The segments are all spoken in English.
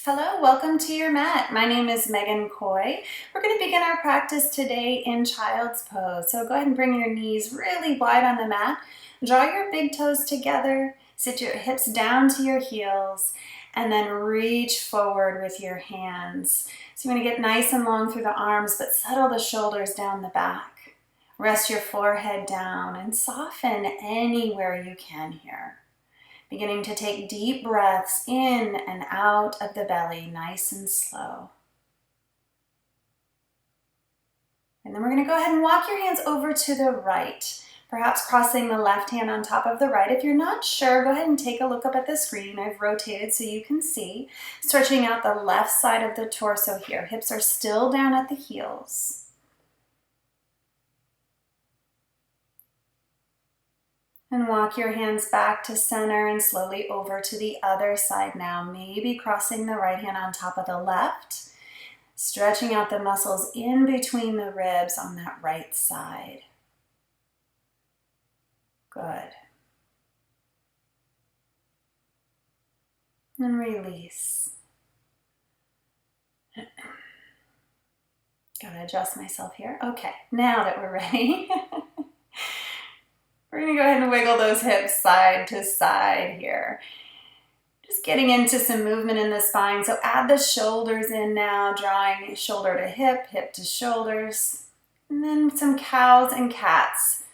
Hello, welcome to your mat. My name is Meghan Coy. We're going to begin our practice today in child's pose. So go ahead and bring your knees really wide on the mat. Draw your big toes together. Sit your hips down to your heels and then reach forward with your hands. So you're going to get nice and long through the arms, but settle the shoulders down the back. Rest your forehead down and soften anywhere you can here. Beginning to take deep breaths in and out of the belly, nice and slow. And then we're going to go ahead and walk your hands over to the right, perhaps crossing the left hand on top of the right. If you're not sure, go ahead and take a look up at the screen. I've rotated so you can see. Stretching out the left side of the torso here. Hips are still down at the heels. And walk your hands back to center and slowly over to the other side now. Maybe crossing the right hand on top of the left. Stretching out the muscles in between the ribs on that right side. Good. And release. Gotta adjust myself here. Okay, now that we're ready. We're going to go ahead and wiggle those hips side to side here. Just getting into some movement in the spine. So add the shoulders in now, drawing shoulder to hip, hip to shoulders. And then some cows and cats.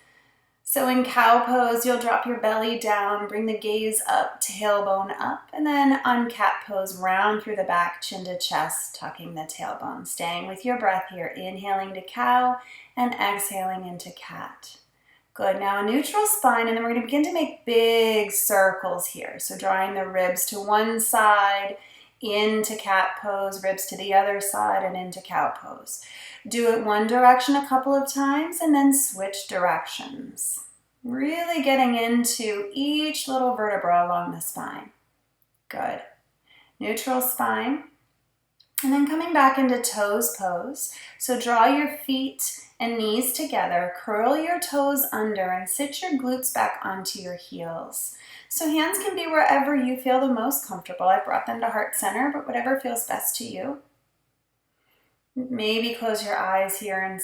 So in cow pose, you'll drop your belly down, bring the gaze up, tailbone up. And then on cat pose, round through the back, chin to chest, tucking the tailbone. Staying with your breath here, inhaling to cow and exhaling into cat. Good, now a neutral spine, and then we're going to begin to make big circles here. So drawing the ribs to one side, into cat pose, ribs to the other side, and into cow pose. Do it one direction a couple of times, and then switch directions. Really getting into each little vertebra along the spine. Good. Neutral spine. And then coming back into toes pose. So draw your feet and knees together, curl your toes under and sit your glutes back onto your heels. So hands can be wherever you feel the most comfortable. I've brought them to heart center, but whatever feels best to you. Maybe close your eyes here and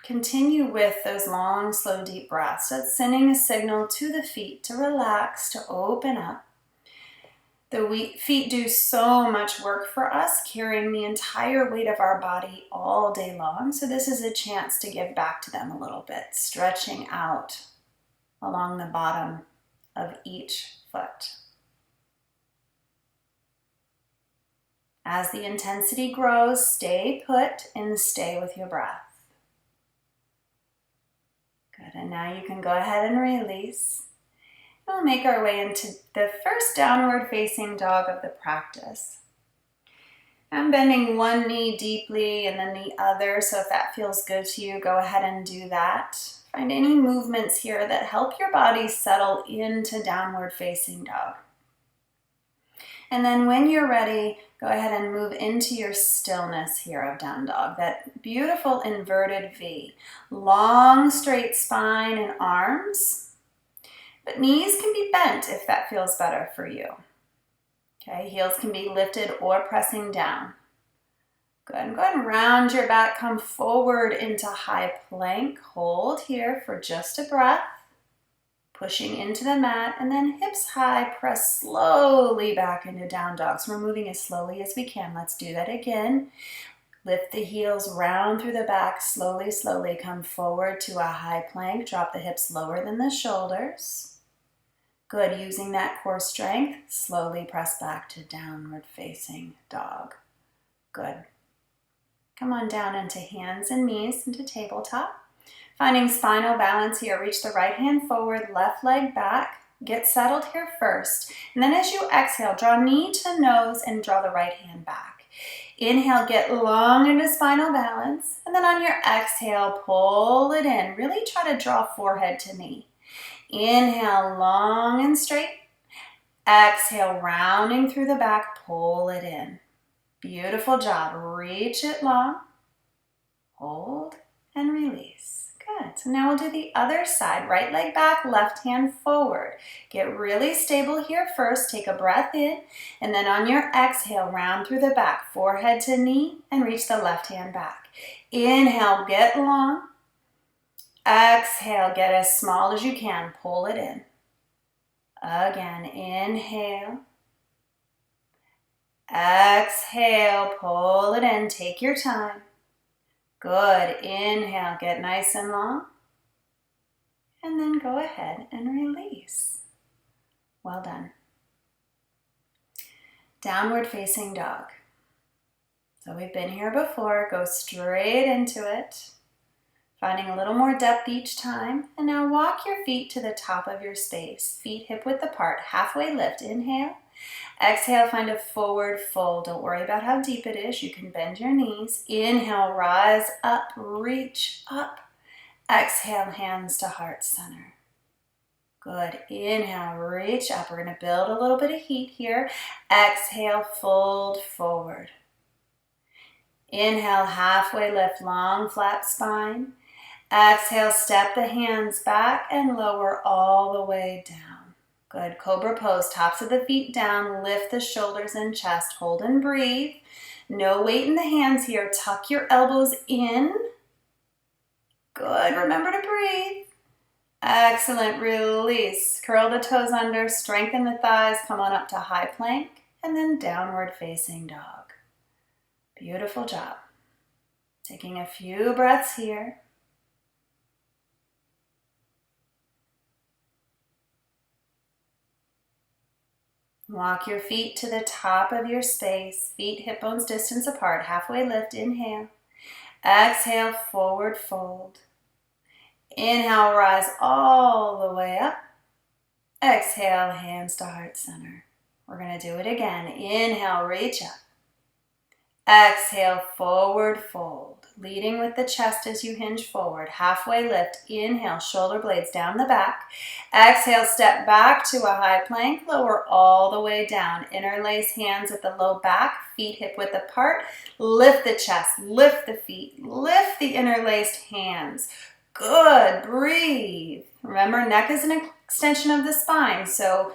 continue with those long, slow, deep breaths. So it's sending a signal to the feet to relax, to open up. The feet do so much work for us, carrying the entire weight of our body all day long. So this is a chance to give back to them a little bit, stretching out along the bottom of each foot. As the intensity grows, stay put and stay with your breath. Good, and now you can go ahead and release. We'll make our way into the first downward facing dog of the practice. I'm bending one knee deeply and then the other, so if that feels good to you, go ahead and do that. Find any movements here that help your body settle into downward facing dog. And then when you're ready, go ahead and move into your stillness here of down dog, that beautiful inverted V. Long straight spine and arms. But knees can be bent if that feels better for you. Okay, heels can be lifted or pressing down. Good, and go ahead and round your back, come forward into high plank. Hold here for just a breath. Pushing into the mat, and then hips high, press slowly back into down dog. So we're moving as slowly as we can. Let's do that again. Lift the heels, round through the back, slowly, slowly come forward to a high plank. Drop the hips lower than the shoulders. Good, using that core strength, slowly press back to downward facing dog. Good. Come on down into hands and knees, into tabletop. Finding spinal balance here, reach the right hand forward, left leg back. Get settled here first. And then as you exhale, draw knee to nose and draw the right hand back. Inhale, get long into spinal balance. And then on your exhale, pull it in. Really try to draw forehead to knee. Inhale, long and straight. Exhale, rounding through the back, pull it in. Beautiful job. Reach it long. Hold and release. Good. So now we'll do the other side. Right leg back, left hand forward. Get really stable here first. Take a breath in, and then on your exhale, round through the back, forehead to knee, and reach the left hand back. Inhale, get long. Exhale, get as small as you can. Pull it in. Again, inhale. Exhale, pull it in. Take your time. Good. Inhale, get nice and long. And then go ahead and release. Well done. Downward facing dog. So we've been here before. Go straight into it. Finding a little more depth each time. And now walk your feet to the top of your space. Feet hip width apart. Halfway lift. Inhale. Exhale, find a forward fold. Don't worry about how deep it is. You can bend your knees. Inhale, rise up, reach up. Exhale, hands to heart center. Good. Inhale, reach up. We're going to build a little bit of heat here. Exhale, fold forward. Inhale, halfway lift, long flat spine. Exhale, step the hands back and lower all the way down. Good. Cobra pose, tops of the feet down, lift the shoulders and chest, hold and breathe. No weight in the hands here. Tuck your elbows in. Good. Remember to breathe. Excellent. Release. Curl the toes under, strengthen the thighs, come on up to high plank, and then downward facing dog. Beautiful job. Taking a few breaths here. Walk your feet to the top of your space. Feet hip bones distance apart. Halfway lift. Inhale. Exhale, forward fold. Inhale, rise all the way up. Exhale, hands to heart center. We're going to do it again. Inhale, reach up. Exhale, forward fold. Leading with the chest as you hinge forward. Halfway lift. Inhale, shoulder blades down the back. Exhale, step back to a high plank. Lower all the way down. Interlace hands at the low back. Feet hip width apart. Lift the chest. Lift the feet. Lift the interlaced hands. Good. Breathe. Remember, neck is an extension of the spine, so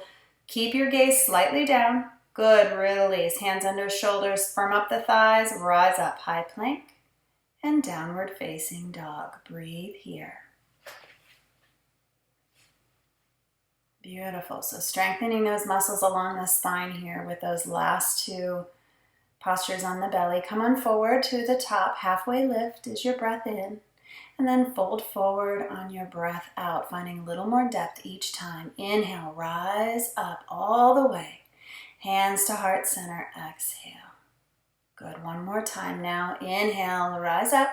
keep your gaze slightly down. Good. Release. Hands under shoulders. Firm up the thighs. Rise up. High plank. And downward facing dog. Breathe here. Beautiful. So strengthening those muscles along the spine here with those last two postures on the belly. Come on forward to the top. Halfway lift is your breath in. And then fold forward on your breath out, finding a little more depth each time. Inhale, rise up all the way. Hands to heart center. Exhale. Good. One more time now. Inhale, rise up.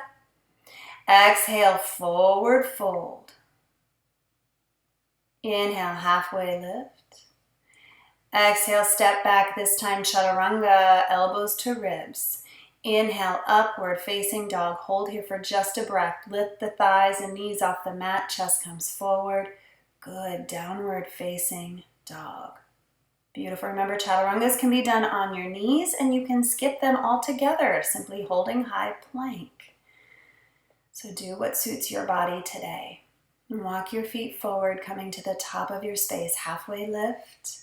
Exhale, forward fold. Inhale, halfway lift. Exhale, step back. This time, chaturanga, elbows to ribs. Inhale, upward facing dog. Hold here for just a breath. Lift the thighs and knees off the mat. Chest comes forward. Good. Downward facing dog. Beautiful. Remember, chaturangas can be done on your knees, and you can skip them altogether, simply holding high plank. So do what suits your body today. And walk your feet forward, coming to the top of your space. Halfway lift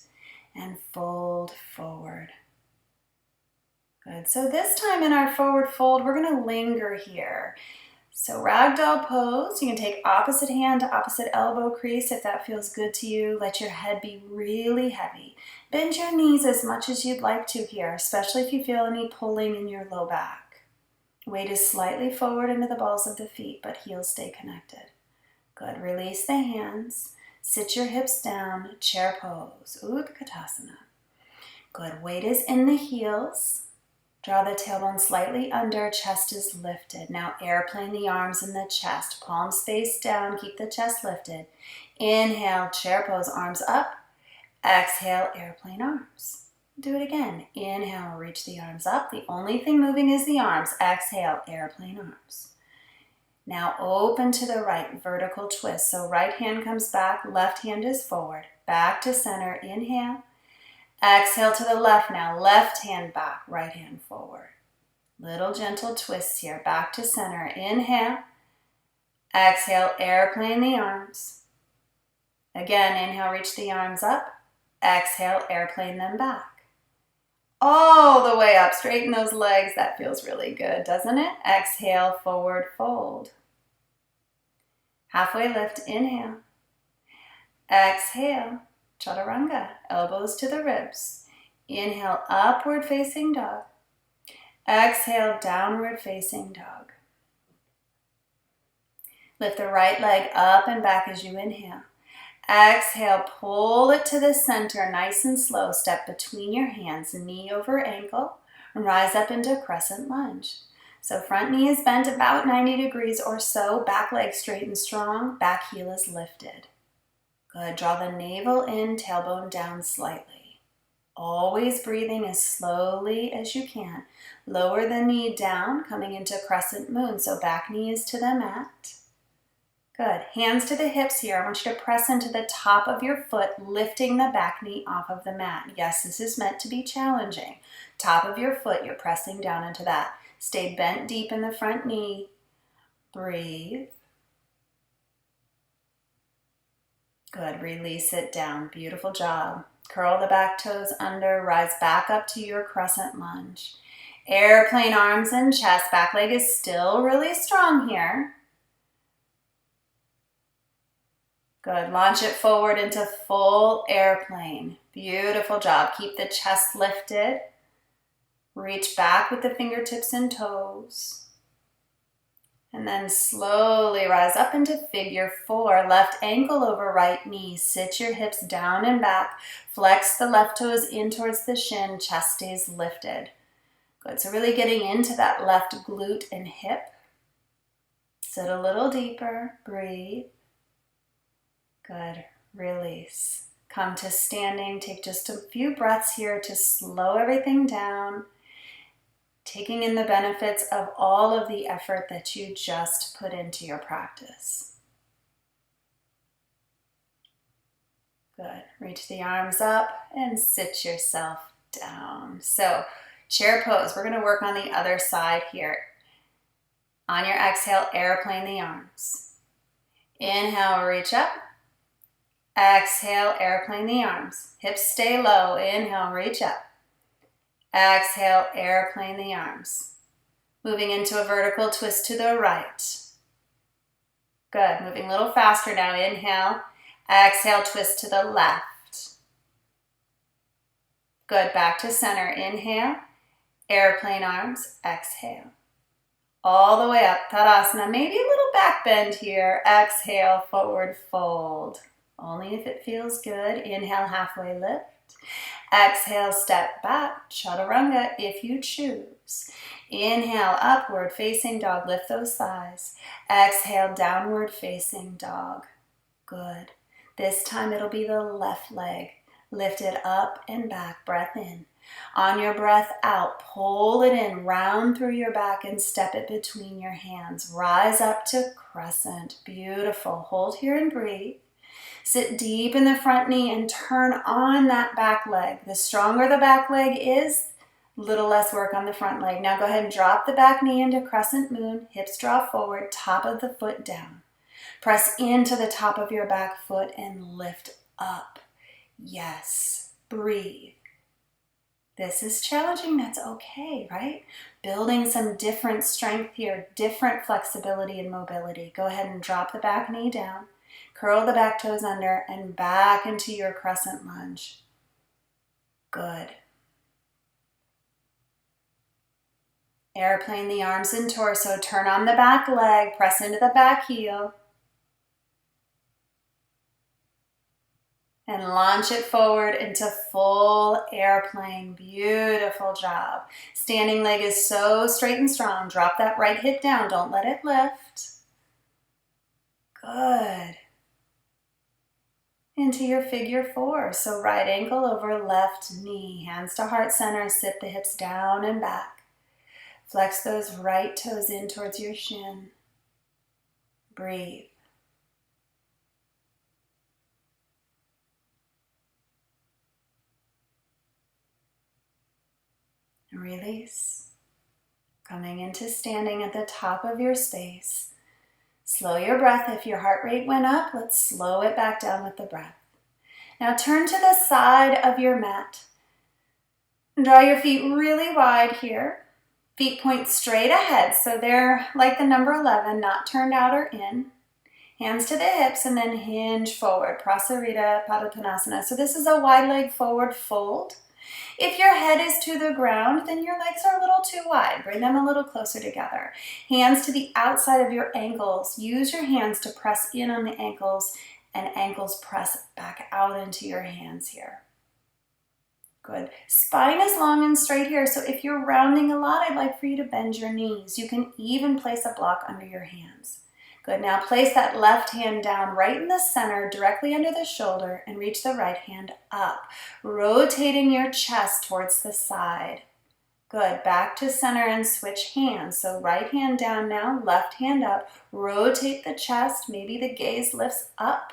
and fold forward. Good. So this time in our forward fold, we're going to linger here. So ragdoll pose, you can take opposite hand to opposite elbow crease if that feels good to you. Let your head be really heavy. Bend your knees as much as you'd like to here, especially if you feel any pulling in your low back. Weight is slightly forward into the balls of the feet, but heels stay connected. Good. Release the hands. Sit your hips down. Chair pose. Utkatasana. Good. Weight is in the heels. Draw the tailbone slightly under, chest is lifted. Now airplane the arms in the chest, palms face down, keep the chest lifted. Inhale, chair pose, arms up. Exhale, airplane arms. Do it again. Inhale, reach the arms up. The only thing moving is the arms. Exhale, airplane arms. Now open to the right, vertical twist. So right hand comes back, left hand is forward. Back to center, inhale. Exhale to the left now, left hand back, right hand forward. Little gentle twists here, back to center. Inhale, Exhale, airplane the arms. Again, inhale, reach the arms up. Exhale, airplane them back. All the way up, straighten those legs. That feels really good, doesn't it? Exhale, forward fold. Halfway lift, inhale. Exhale, chaturanga, elbows to the ribs. Inhale, upward facing dog. Exhale, downward facing dog. Lift the right leg up and back as you inhale. Exhale, pull it to the center, nice and slow. Step between your hands, knee over ankle, and rise up into crescent lunge. So front knee is bent about 90 degrees or so, back leg straight and strong, back heel is lifted. Good, draw the navel in, tailbone down slightly. Always breathing as slowly as you can. Lower the knee down, coming into crescent moon, so back knee is to the mat. Good, hands to the hips here. I want you to press into the top of your foot, lifting the back knee off of the mat. Yes, this is meant to be challenging. Top of your foot, you're pressing down into that. Stay bent deep in the front knee. Breathe. Good, release it down. Beautiful job. Curl the back toes under, rise back up to your crescent lunge. Airplane arms and chest, back leg is still really strong here. Good, launch it forward into full airplane. Beautiful job. Keep the chest lifted. Reach back with the fingertips and toes. And then slowly rise up into figure four. Left ankle over right knee. Sit your hips down and back. Flex the left toes in towards the shin. Chest stays lifted. Good. So really getting into that left glute and hip. Sit a little deeper. Breathe. Good. Release. Come to standing. Take just a few breaths here to slow everything down. Taking in the benefits of all of the effort that you just put into your practice. Good. Reach the arms up and sit yourself down. So, chair pose. We're going to work on the other side here. On your exhale, airplane the arms. Inhale, reach up. Exhale, airplane the arms. Hips stay low. Inhale, reach up. Exhale, airplane the arms. Moving into a vertical twist to the right. Good. Moving a little faster now. Inhale. Exhale, twist to the left. Good. Back to center. Inhale. Airplane arms. Exhale. All the way up. Tadasana. Maybe a little back bend here. Exhale, forward fold. Only if it feels good. Inhale, halfway lift. Exhale, step back, chaturanga if you choose. Inhale, upward facing dog, lift those thighs. Exhale, downward facing dog. Good. This time it'll be the left leg. Lift it up and back, breath in. On your breath out, pull it in, round through your back and step it between your hands. Rise up to crescent. Beautiful. Hold here and breathe. Sit deep in the front knee and turn on that back leg. The stronger the back leg is, a little less work on the front leg. Now go ahead and drop the back knee into crescent moon. Hips draw forward, top of the foot down. Press into the top of your back foot and lift up. Yes, breathe. This is challenging, that's okay, right? Building some different strength here, different flexibility and mobility. Go ahead and drop the back knee down. Curl the back toes under and back into your crescent lunge. Good. Airplane the arms and torso. Turn on the back leg. Press into the back heel. And launch it forward into full airplane. Beautiful job. Standing leg is so straight and strong. Drop that right hip down. Don't let it lift. Good. Into your figure four. So right ankle over left knee. Hands to heart center. Sit the hips down and back. Flex those right toes in towards your shin. Breathe. Release. Coming into standing at the top of your space. Slow your breath. If your heart rate went up, let's slow it back down with the breath. Now turn to the side of your mat. Draw your feet really wide here. Feet point straight ahead, so they're like the number 11, not turned out or in. Hands to the hips and then hinge forward, Prasarita Padottanasana. So this is a wide leg forward fold. If your head is to the ground, then your legs are a little too wide. Bring them a little closer together. Hands to the outside of your ankles. Use your hands to press in on the ankles, and ankles press back out into your hands here. Good. Spine is long and straight here, so if you're rounding a lot, I'd like for you to bend your knees. You can even place a block under your hands. Good. Now place that left hand down right in the center, directly under the shoulder, and reach the right hand up, rotating your chest towards the side. Good. Back to center and switch hands. So right hand down now, left hand up. Rotate the chest. Maybe the gaze lifts up.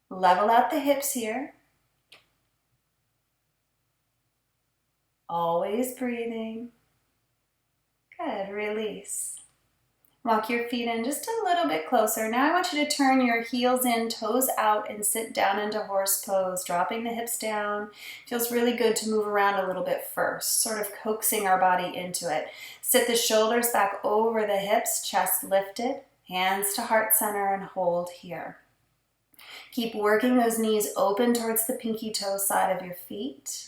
Level out the hips here. Always breathing. Good. Release. Walk your feet in just a little bit closer. Now I want you to turn your heels in, toes out, and sit down into horse pose, dropping the hips down. Feels really good to move around a little bit first, sort of coaxing our body into it. Sit the shoulders back over the hips, chest lifted, hands to heart center, and hold here. Keep working those knees open towards the pinky toe side of your feet.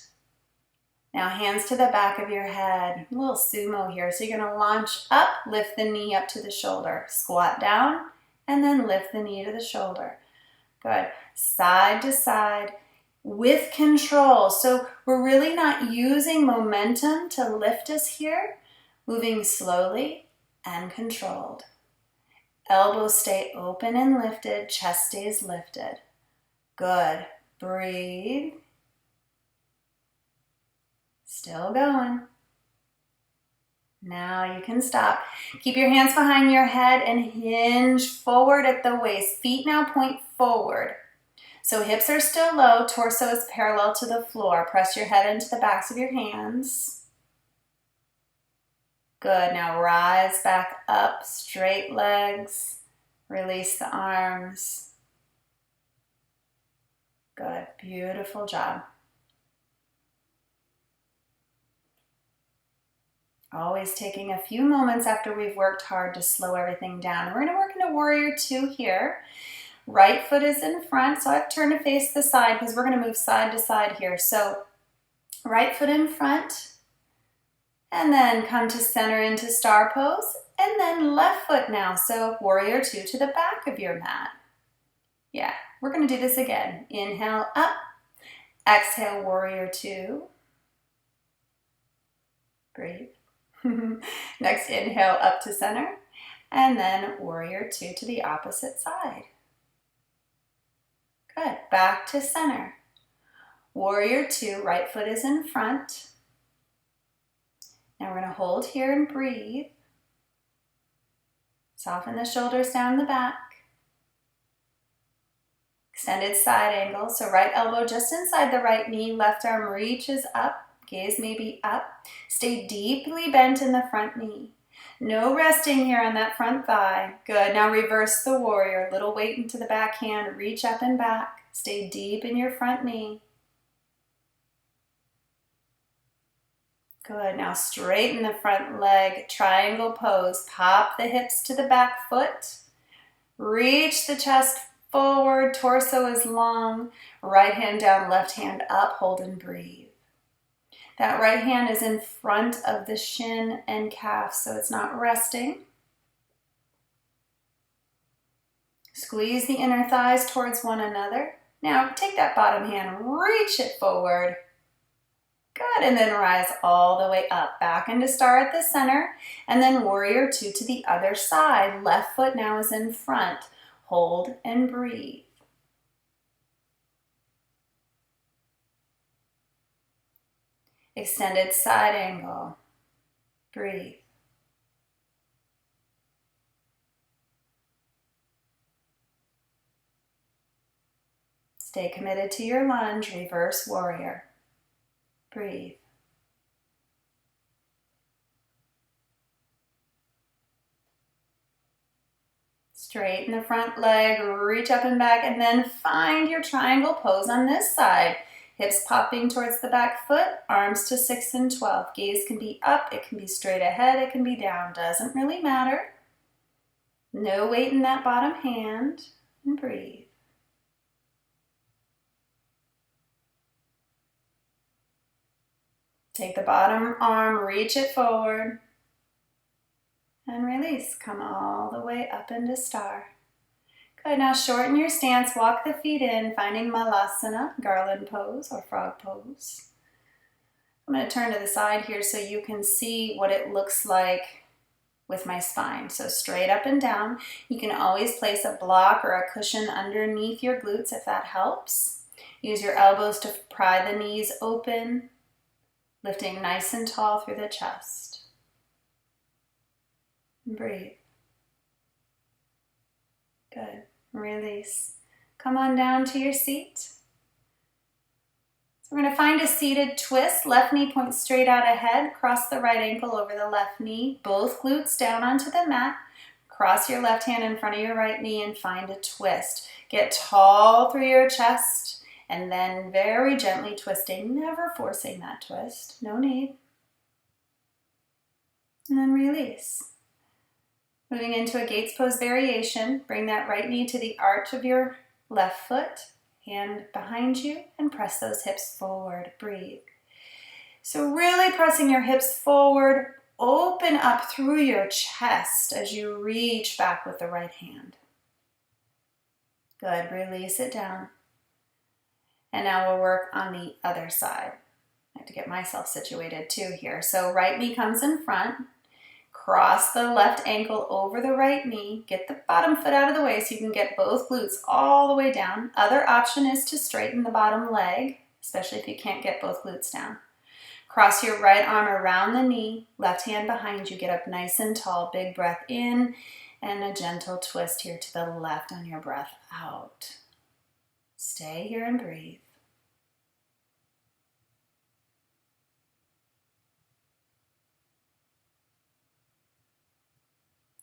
Now hands to the back of your head, a little sumo here. So you're going to launch up, lift the knee up to the shoulder, squat down, and then lift the knee to the shoulder. Good. Side to side with control. So we're really not using momentum to lift us here, moving slowly and controlled. Elbows stay open and lifted, chest stays lifted. Good. Breathe. Still going. Now you can stop. Keep your hands behind your head and hinge forward at the waist. Feet now point forward. So hips are still low, torso is parallel to the floor. Press your head into the backs of your hands. Good. Now rise back up, straight legs. Release the arms. Good. Beautiful job. Always taking a few moments after we've worked hard to slow everything down. And we're going to work into Warrior Two here. Right foot is in front, so I've turned to face the side because we're going to move side to side here. So right foot in front, and then come to center into star pose, and then left foot now. So Warrior Two to the back of your mat. Yeah, we're going to do this again. Inhale up, exhale Warrior Two. Breathe. Next, inhale up to center, and then Warrior Two to the opposite side. Good. Back to center. Warrior Two, right foot is in front. Now we're going to hold here and breathe. Soften the shoulders down the back. Extended side angle, so right elbow just inside the right knee, left arm reaches up. Gaze may be up. Stay deeply bent in the front knee. No resting here on that front thigh. Good. Now reverse the warrior. Little weight into the back hand. Reach up and back. Stay deep in your front knee. Good. Now straighten the front leg. Triangle pose. Pop the hips to the back foot. Reach the chest forward. Torso is long. Right hand down, left hand up. Hold and breathe. That right hand is in front of the shin and calf, so it's not resting. Squeeze the inner thighs towards one another. Now take that bottom hand, reach it forward. Good, and then rise all the way up. Back into star at the center, and then Warrior Two to the other side. Left foot now is in front. Hold and breathe. Extended side angle. Breathe. Stay committed to your lunge, reverse warrior. Breathe. Straighten the front leg, reach up and back, and then find your triangle pose on this side. Hips popping towards the back foot, arms to 6 and 12. Gaze can be up, it can be straight ahead, it can be down. Doesn't really matter. No weight in that bottom hand, and breathe. Take the bottom arm, reach it forward, and release. Come all the way up into star. Good, now shorten your stance, walk the feet in, finding Malasana, garland pose or frog pose. I'm going to turn to the side here so you can see what it looks like with my spine. So straight up and down. You can always place a block or a cushion underneath your glutes if that helps. Use your elbows to pry the knees open, lifting nice and tall through the chest. And breathe. Good. Release. Come on down to your seat. So we're going to find a seated twist. Left knee points straight out ahead. Cross the right ankle over the left knee. Both glutes down onto the mat. Cross your left hand in front of your right knee and find a twist. Get tall through your chest and then very gently twisting, never forcing that twist. No need. And then release. Moving into a gates pose variation, bring that right knee to the arch of your left foot, hand behind you, and press those hips forward. Breathe. So really pressing your hips forward, open up through your chest as you reach back with the right hand. Good, release it down. And now we'll work on the other side. I have to get myself situated too here. So right knee comes in front. Cross the left ankle over the right knee. Get the bottom foot out of the way so you can get both glutes all the way down. Other option is to straighten the bottom leg, especially if you can't get both glutes down. Cross your right arm around the knee, left hand behind you. Get up nice and tall. Big breath in and a gentle twist here to the left on your breath out. Stay here and breathe.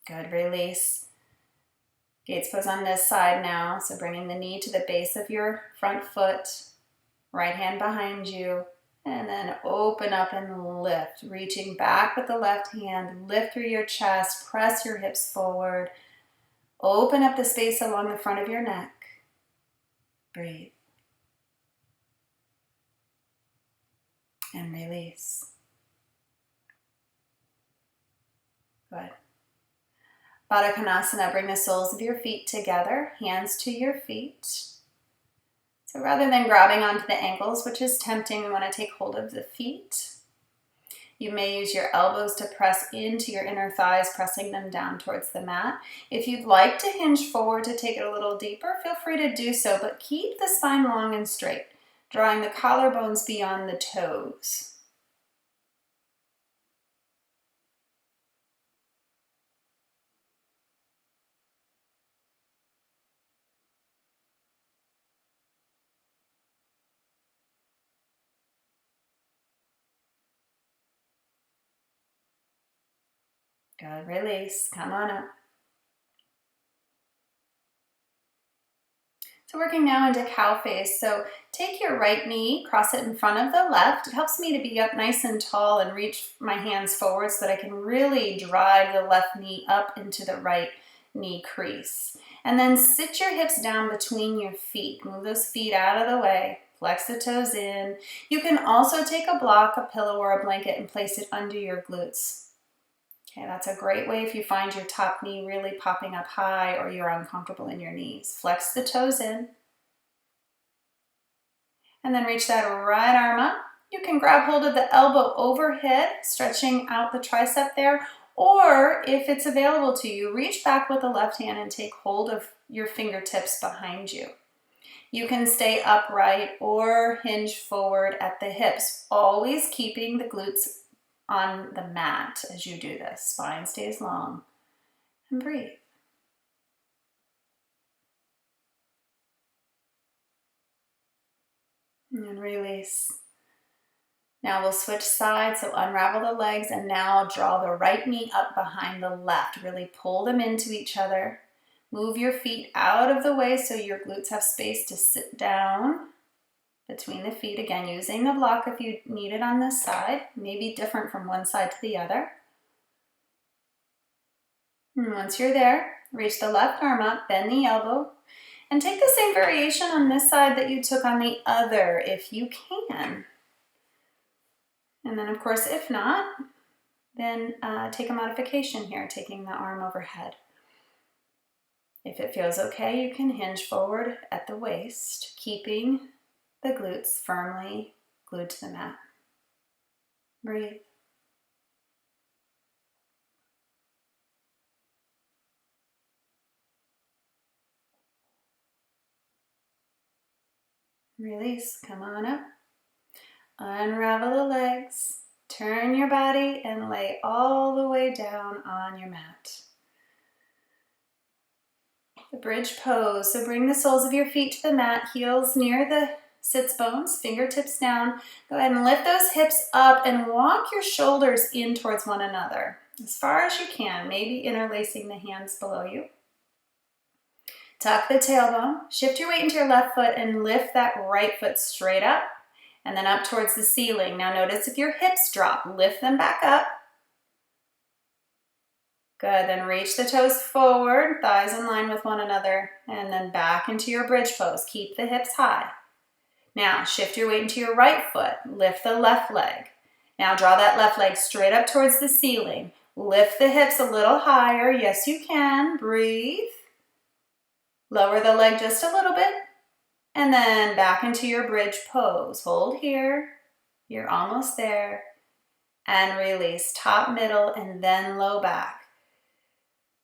Good, release. Gates pose on this side now. So bringing the knee to the base of your front foot, right hand behind you, and then open up and lift. Reaching back with the left hand, lift through your chest, press your hips forward. Open up the space along the front of your neck. Breathe. And release. Good. Baddha Konasana, bring the soles of your feet together, hands to your feet. So rather than grabbing onto the ankles, which is tempting, we want to take hold of the feet. You may use your elbows to press into your inner thighs, pressing them down towards the mat. If you'd like to hinge forward to take it a little deeper, feel free to do so, but keep the spine long and straight, drawing the collarbones beyond the toes. Good, release, come on up. So working now into cow face. So take your right knee, cross it in front of the left. It helps me to be up nice and tall and reach my hands forward so that I can really drive the left knee up into the right knee crease. And then sit your hips down between your feet. Move those feet out of the way. Flex the toes in. You can also take a block, a pillow, or a blanket and place it under your glutes. Okay, that's a great way if you find your top knee really popping up high or you're uncomfortable in your knees. Flex the toes in. And then reach that right arm up. You can grab hold of the elbow overhead, stretching out the tricep there. Or if it's available to you, reach back with the left hand and take hold of your fingertips behind you. You can stay upright or hinge forward at the hips, always keeping the glutes on the mat as you do this. Spine stays long. And breathe. And release. Now we'll switch sides, so unravel the legs and now draw the right knee up behind the left. Really pull them into each other. Move your feet out of the way so your glutes have space to sit down between the feet. Again, using the block if you need it on this side. Maybe different from one side to the other. And once you're there, reach the left arm up, bend the elbow, and take the same variation on this side that you took on the other if you can. And then of course, if not, then take a modification here, taking the arm overhead. If it feels okay, you can hinge forward at the waist, keeping the glutes firmly glued to the mat. Breathe. Release, come on up. Unravel the legs, turn your body and lay all the way down on your mat. The bridge pose, so bring the soles of your feet to the mat, heels near the sits bones, fingertips down. Go ahead and lift those hips up and walk your shoulders in towards one another as far as you can, maybe interlacing the hands below you. Tuck the tailbone, shift your weight into your left foot and lift that right foot straight up and then up towards the ceiling. Now notice if your hips drop, lift them back up. Good, then reach the toes forward, thighs in line with one another, and then back into your bridge pose. Keep the hips high. Now shift your weight into your right foot, lift the left leg. Now draw that left leg straight up towards the ceiling. Lift the hips a little higher, yes you can, breathe. Lower the leg just a little bit, and then back into your bridge pose. Hold here, you're almost there, and release, top, middle, and then low back.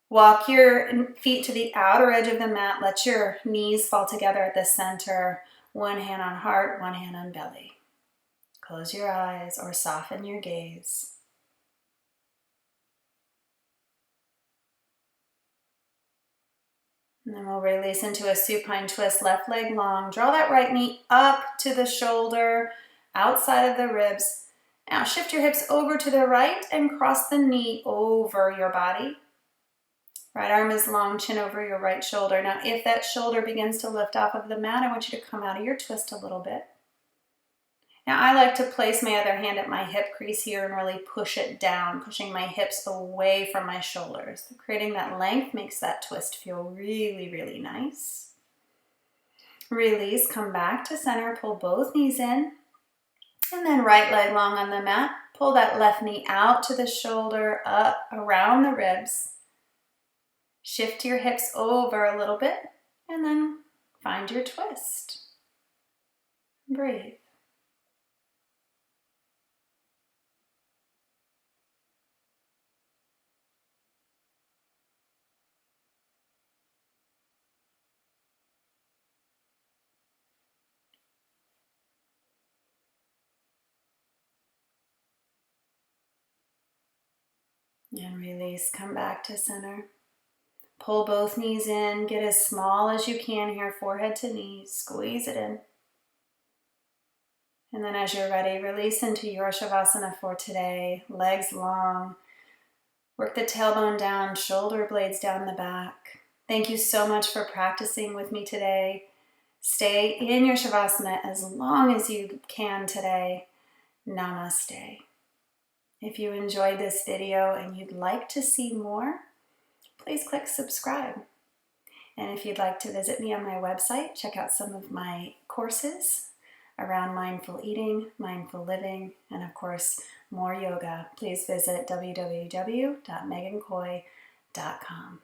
Walk your feet to the outer edge of the mat. Let your knees fall together at the center. One hand on heart, one hand on belly. Close your eyes or soften your gaze. And then we'll release into a supine twist, left leg long. Draw that right knee up to the shoulder, outside of the ribs. Now shift your hips over to the right and cross the knee over your body. Right arm is long, chin over your right shoulder. Now, if that shoulder begins to lift off of the mat, I want you to come out of your twist a little bit. Now, I like to place my other hand at my hip crease here and really push it down, pushing my hips away from my shoulders. Creating that length makes that twist feel really, really nice. Release, come back to center, pull both knees in, and then right leg long on the mat. Pull that left knee out to the shoulder, up around the ribs. Shift your hips over a little bit and then find your twist. Breathe. And release, come back to center. Pull both knees in, get as small as you can here, forehead to knees, squeeze it in. And then as you're ready, release into your Shavasana for today. Legs long, work the tailbone down, shoulder blades down the back. Thank you so much for practicing with me today. Stay in your Shavasana as long as you can today. Namaste. If you enjoyed this video and you'd like to see more, please click subscribe. And if you'd like to visit me on my website, check out some of my courses around mindful eating, mindful living, and of course, more yoga. Please visit www.meghancoy.com.